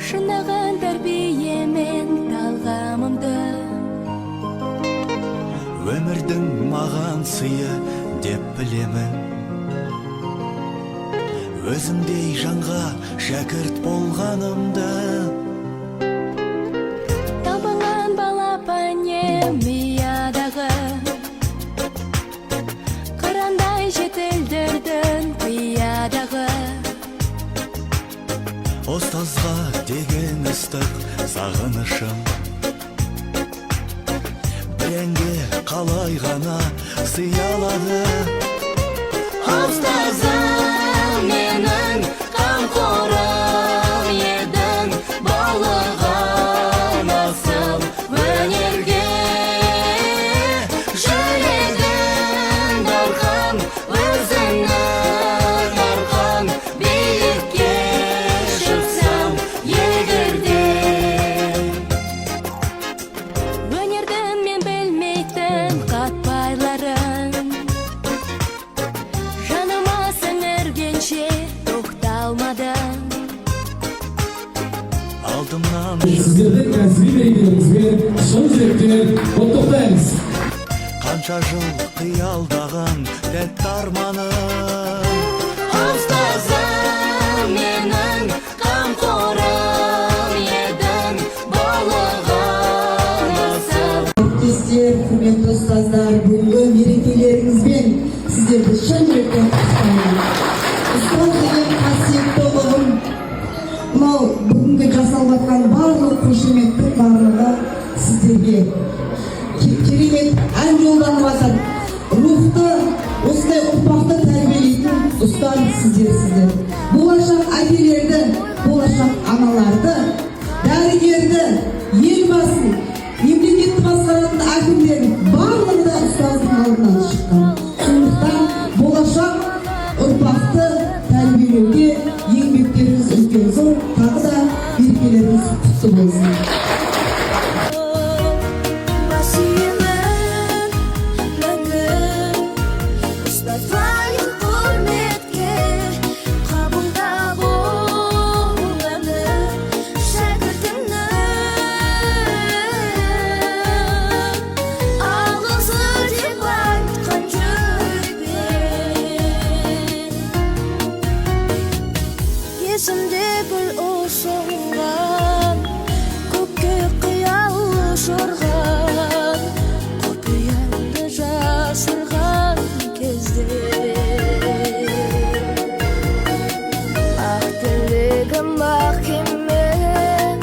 шынаған тәрбиемен талғамымды. Өмірдің маған сыйы деп білемін. Өзімдей жанға шәкірт болғанымды. Табылған балапанем миядағы, қырандай жетілдірдің қиядағы. Ұстазға деген ыстық сағынышым біренге қалай ғана сыялады. Ұстазым менің қамқорым едің, баулыған асыл өнерге. Жүрегің дархан, өзіңнің арқан, биікке шықсам егерде. Өнердің мен білмейтін қатпайларын, жаныма сіңіргенше тоқталмадым. Алдымнан Сіздердің кәсіби бейгелеріңізге шын жүректен құттықтаймыз. қанша жыл қиялдаған тәтті арманым. Ұстазым менің қамқорым едің, баулыған асыл. Әріптестер, құрметті ұстаздар, бүгінгі мерекелеріңізбен сіздерді шын жүректен құттықтаймын. Ұстаз деген қасиетті ұғым. Мынау бүгінгі жасалып жатқан барлық қошеметтің барлығы сіздерге. Керемет ән жолданып жатыр. Рухты, осындай ұрпақты тәрбиелейтін ұстаз сіздерсіздер. Болашақ әкелерді, болашақ аналарды, дәрігерді, елбасын, мемлекетті басқаратын әкімдердің барлығы да ұстаздың алдынан шыққан. Сондықтан болашақ ұрпақты тәрбиелеуге еңбектеріңіз үлкен зор, тағы да мерекелеріңіз құтты болсын. Есімде гүл ұсынған, көкке қиялы ұшырған, құпиямды жасырған кезде. Ақ тілегім ақ кемен,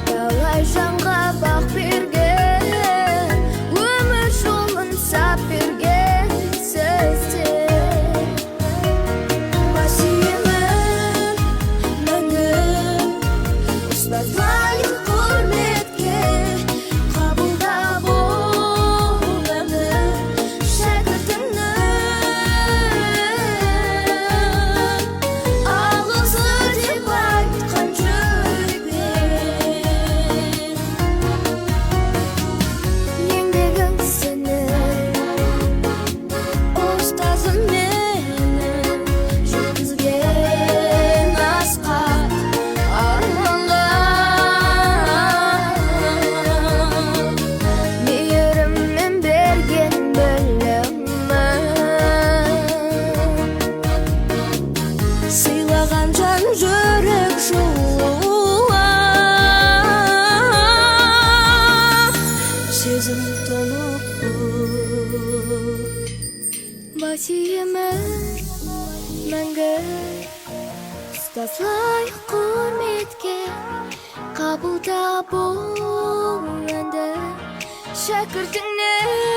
талай жанға бақ берген, өмір жолын сап берген сөздер. Ұстазлайын құрметке, қабылда бол өмір шәкіртіңнің. Алғысы деп айтқан жүрекпен. Еңбегің сенің, ұстазым менің, жеткізген асқақ арманға. Мейіріммен берген білімін, сыйлаған жан жүрек жылуы, сезім толы басиемін мәңгі. Ұстазлай құрметке, қабылда бол енді шәкіртіңнен.